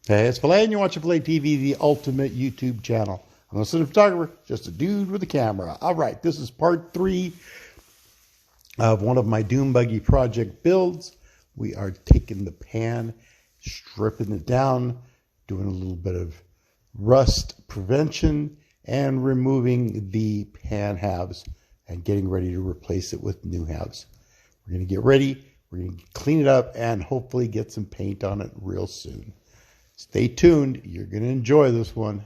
Hey, it's Philat, and you're watching PHILA TV, the ultimate YouTube channel. I'm a photographer, just a dude with a camera. All right, this is part 3 of one of my Dune Buggy project builds. We are taking the pan, stripping it down, doing a little bit of rust prevention, and removing the pan halves and getting ready to replace it with new halves. We're going to get ready, we're going to clean it up, and hopefully get some paint on it real soon. Stay tuned. You're going to enjoy this one.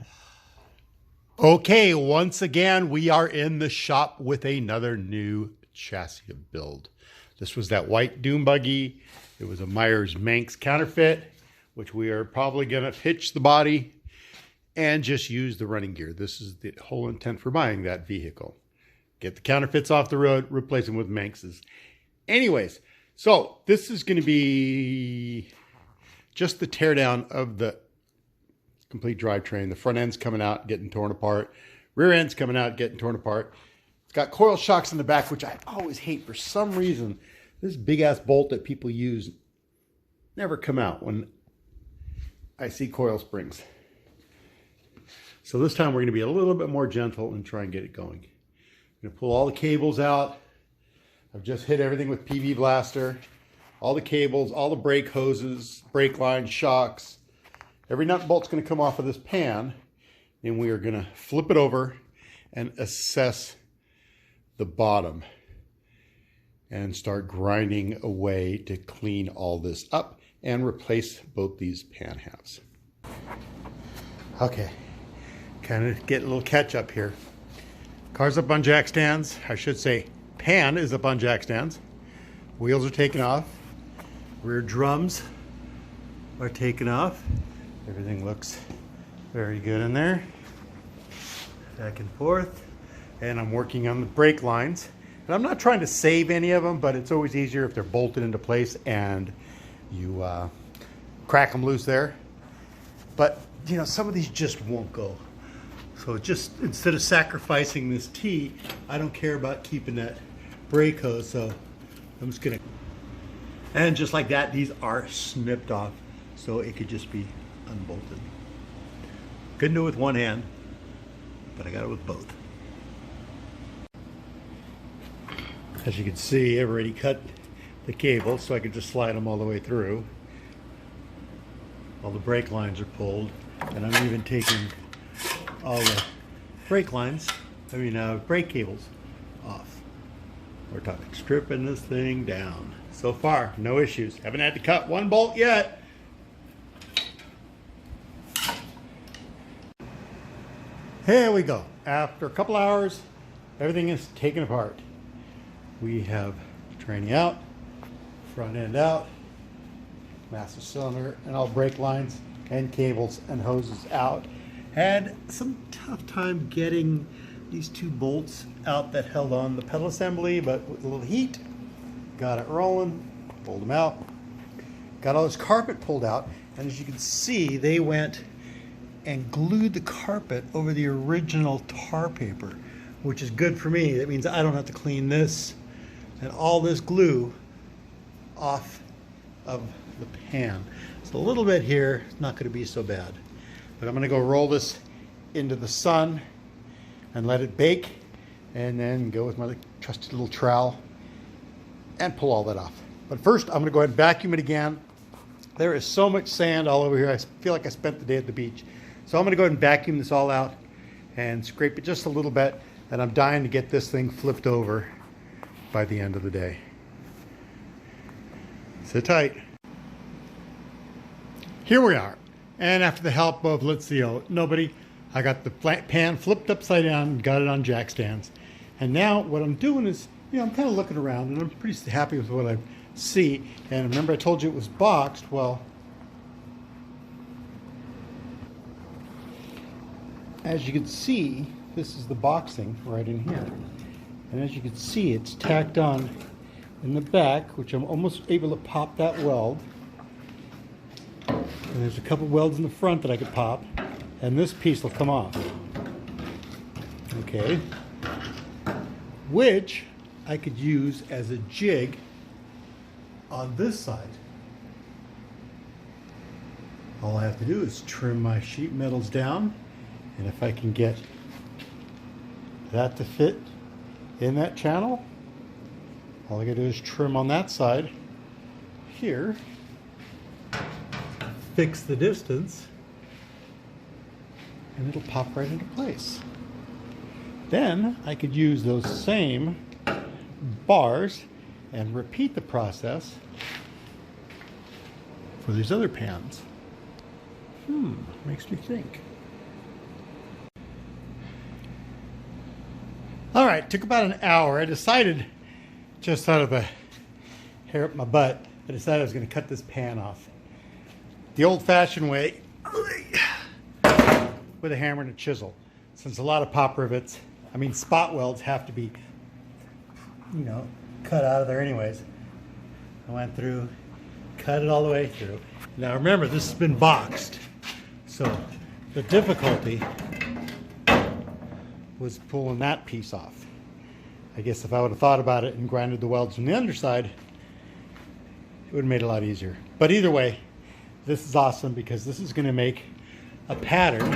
Okay, once again, we are in the shop with another new chassis build. This was that white Dune Buggy. It was a Meyers Manx counterfeit, which we are probably going to hitch the body and just use the running gear. This is the whole intent for buying that vehicle. Get the counterfeits off the road, replace them with Manxes. Anyways, so this is going to be just the teardown of the complete drivetrain. The front end's coming out, getting torn apart. Rear end's coming out, getting torn apart. It's got coil shocks in the back, which I always hate for some reason. This big-ass bolt that people use never come out when I see coil springs. So this time we're going to be a little bit more gentle and try and get it going. I'm going to pull all the cables out. I've just hit everything with PV blaster. All the cables, all the brake hoses, brake lines, shocks. Every nut and bolt's going to come off of this pan, and we are going to flip it over and assess the bottom and start grinding away to clean all this up and replace both these pan halves. Okay, kind of get a little catch up here. Car's up on jack stands. I should say pan is up on jack stands. Wheels are taken off. Rear drums are taken off. Everything looks very good in there. Back and forth. And I'm working on the brake lines. And I'm not trying to save any of them, but it's always easier if they're bolted into place and you crack them loose there. But, you know, some of these just won't go. So just instead of sacrificing this T, I don't care about keeping that brake hose. So I'm just going to... And just like that, these are snipped off, so it could just be unbolted. Couldn't do it with one hand, but I got it with both. As you can see, I've already cut the cable, so I could just slide them all the way through. All the brake lines are pulled, and I'm even taking all the brake cables off. We're talking stripping this thing down. So far, no issues. Haven't had to cut one bolt yet. Here we go. After a couple hours, everything is taken apart. We have training out, front end out, master cylinder, and all brake lines and cables and hoses out. Had some tough time getting these two bolts out that held on the pedal assembly, but with a little heat, got it rolling, pulled them out, got all this carpet pulled out, and as you can see, they went and glued the carpet over the original tar paper, which is good for me. That means I don't have to clean this and all this glue off of the pan. So a little bit here, it's not going to be so bad. But I'm going to go roll this into the sun and let it bake, and then go with my trusty little trowel and pull all that off. But first, I'm going to go ahead and vacuum it again. There is so much sand all over here. I feel like I spent the day at the beach. So I'm going to go ahead and vacuum this all out and scrape it just a little bit. And I'm dying to get this thing flipped over by the end of the day. Sit tight. Here we are. And after the help of, let's see, nobody, I got the pan flipped upside down and got it on jack stands. And now what I'm doing is, you know, I'm kind of looking around, and I'm pretty happy with what I see. And remember I told you it was boxed. Well, as you can see, this is the boxing right in here. And as you can see, it's tacked on in the back, which I'm almost able to pop that weld. And there's a couple welds in the front that I could pop, and this piece will come off. Okay. Which I could use as a jig on this side. All I have to do is trim my sheet metals down, and if I can get that to fit in that channel, all I gotta do is trim on that side here, fix the distance, and it'll pop right into place. Then I could use those same bars and repeat the process for these other pans. Makes me think. All right, took about an hour. I decided, just out of the hair up my butt, I decided I was going to cut this pan off the old-fashioned way, with a hammer and a chisel. Since a lot of pop rivets, I mean spot welds, have to be, you know, cut out of there anyways. I went through, cut it all the way through. Now remember, this has been boxed, so the difficulty was pulling that piece off. I guess if I would have thought about it and grinded the welds from the underside, it would have made it a lot easier. But either way, this is awesome because this is going to make a pattern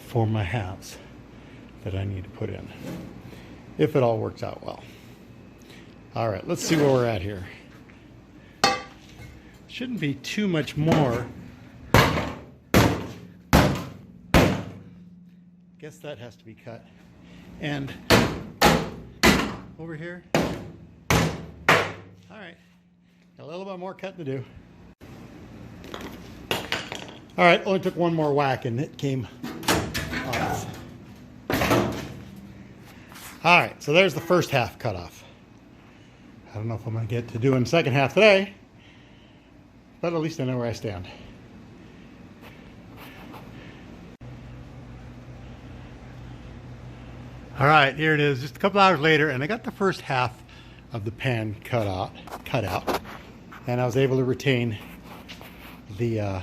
for my halves that I need to put in, if it all works out well. All right, let's see where we're at here. Shouldn't be too much more. Guess that has to be cut. And over here. All right, got a little bit more cutting to do. All right, only took one more whack and it came off. All right, so there's the first half cut off. I don't know if I'm going to get to doing the second half today, but at least I know where I stand. All right, here it is, just a couple hours later, and I got the first half of the pan cut out, and I was able to retain the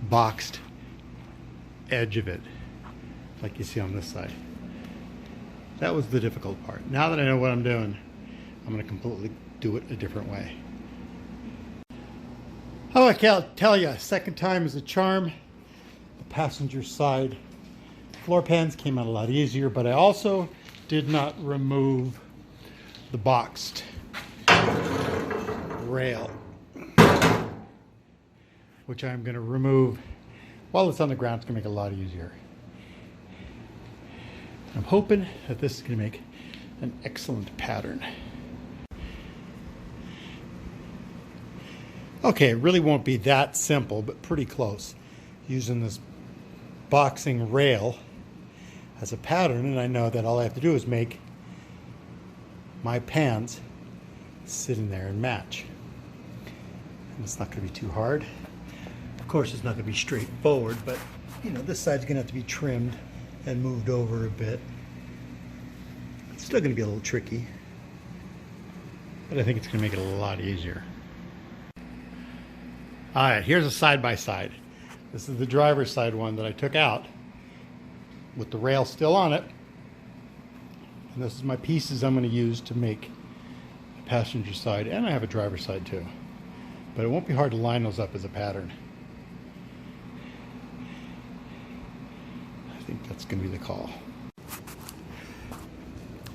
boxed edge of it, like you see on this side. That was the difficult part. Now that I know what I'm doing, I'm going to completely do it a different way. Oh, I can't tell you, second time is a charm. The passenger side floor pans came out a lot easier, but I also did not remove the boxed rail, which I'm going to remove while it's on the ground. It's going to make it a lot easier. I'm hoping that this is going to make an excellent pattern. Okay, it really won't be that simple, but pretty close. Using this boxing rail as a pattern, and I know that all I have to do is make my pans sit in there and match. And it's not going to be too hard. Of course, it's not going to be straightforward, but you know, this side's going to have to be trimmed and moved over a bit. It's still going to be a little tricky, but I think it's going to make it a lot easier. All right, here's a side-by-side. This is the driver's side one that I took out with the rail still on it. And this is my pieces I'm going to use to make the passenger side, and I have a driver's side too. But it won't be hard to line those up as a pattern. I think that's going to be the call.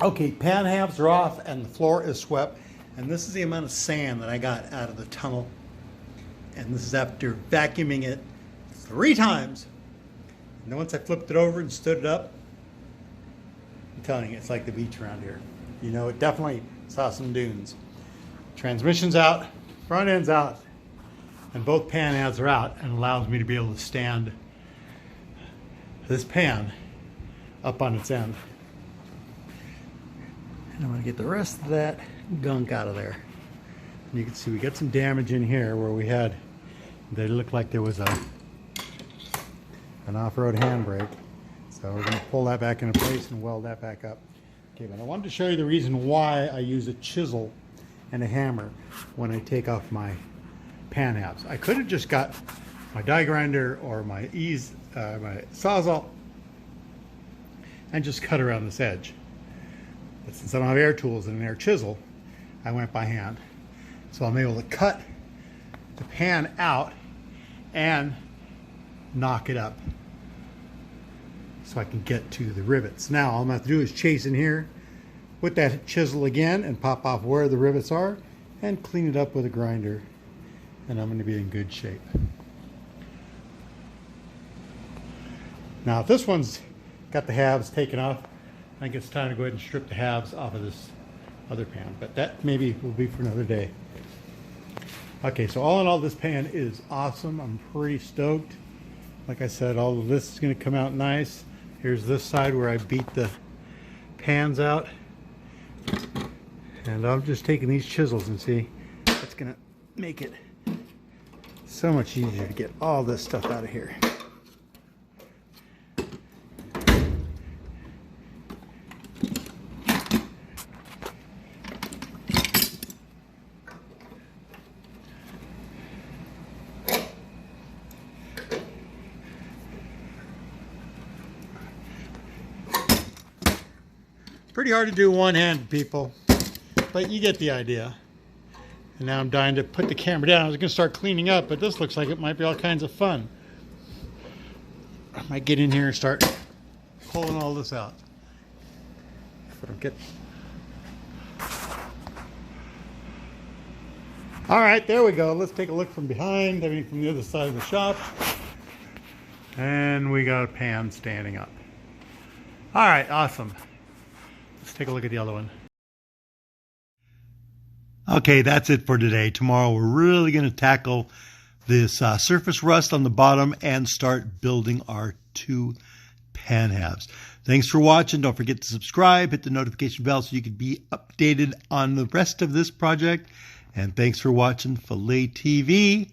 Okay, pan halves are off and the floor is swept. And this is the amount of sand that I got out of the tunnel. And this is after vacuuming it 3 times. And then once I flipped it over and stood it up, I'm telling you, it's like the beach around here. You know, it definitely saw some dunes. Transmission's out, front end's out, and both pan halves are out, and allows me to be able to stand this pan up on its end. And I'm going to get the rest of that gunk out of there. And you can see we got some damage in here where we had, they looked like there was an off-road handbrake. So we're going to pull that back into place and weld that back up. Okay, but I wanted to show you the reason why I use a chisel and a hammer when I take off my pan halves. I could have just got my die grinder or my my Sawzall and just cut around this edge. But since I don't have air tools and an air chisel, I went by hand. So I'm able to cut the pan out and knock it up so I can get to the rivets. Now all I'm going to have to do is chase in here with that chisel again and pop off where the rivets are and clean it up with a grinder, and I'm going to be in good shape. Now if this one's got the halves taken off, I think it's time to go ahead and strip the halves off of this other pan, but that maybe will be for another day. Okay, so all in all, this pan is awesome. I'm pretty stoked. Like I said, all of this is going to come out nice. Here's this side where I beat the pans out. And I'm just taking these chisels and see, it's going to make it so much easier to get all this stuff out of here. Pretty hard to do one-handed, people, but you get the idea. And now I'm dying to put the camera down. I was going to start cleaning up, but this looks like it might be all kinds of fun. I might get in here and start pulling all this out. If I don't get... All right, there we go. Let's take a look from behind, I mean from the other side of the shop. And we got a pan standing up. All right, awesome. Let's take a look at the other one. Okay, that's it for today. Tomorrow we're really going to tackle this surface rust on the bottom and start building our 2 pan halves. Thanks for watching. Don't forget to subscribe, hit the notification bell so you can be updated on the rest of this project. And thanks for watching PHILA TV.